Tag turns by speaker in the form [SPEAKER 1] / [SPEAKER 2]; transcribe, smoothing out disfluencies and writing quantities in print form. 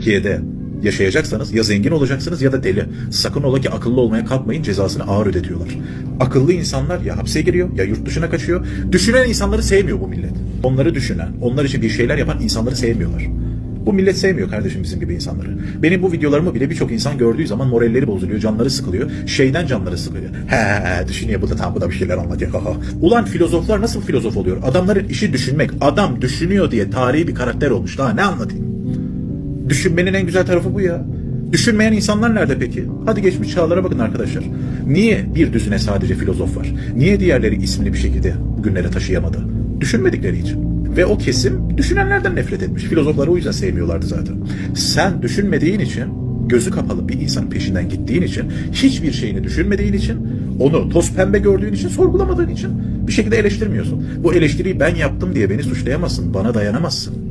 [SPEAKER 1] Türkiye'de yaşayacaksanız ya zengin olacaksınız ya da deli. Sakın ola ki akıllı olmaya kalkmayın, cezasını ağır ödetiyorlar. Akıllı insanlar ya hapse giriyor ya yurt dışına kaçıyor. Düşünen insanları sevmiyor bu millet. Onları düşünen, onlar için bir şeyler yapan insanları sevmiyorlar. Bu millet sevmiyor kardeşim bizim gibi insanları. Benim bu videolarımı bile birçok insan gördüğü zaman moralleri bozuluyor, canları sıkılıyor. Şeyden canları sıkılıyor. He düşünüyor bu da tam bu da bir şeyler anlatıyor. Ulan filozoflar nasıl filozof oluyor? Adamların işi düşünmek. Adam düşünüyor diye tarihi bir karakter olmuş. Daha ne anlatayım? Düşünmenin en güzel tarafı bu ya. Düşünmeyen insanlar nerede peki? Hadi geçmiş çağlara bakın arkadaşlar. Niye bir düzine sadece filozof var? Niye diğerleri ismini bir şekilde bugünlere taşıyamadı? Düşünmedikleri için. Ve o kesim düşünenlerden nefret etmiş. Filozofları o yüzden sevmiyorlardı zaten. Sen düşünmediğin için, gözü kapalı bir insanın peşinden gittiğin için, hiçbir şeyini düşünmediğin için, onu toz pembe gördüğün için, sorgulamadığın için bir şekilde eleştirmiyorsun. Bu eleştiriyi ben yaptım diye beni suçlayamazsın, bana dayanamazsın.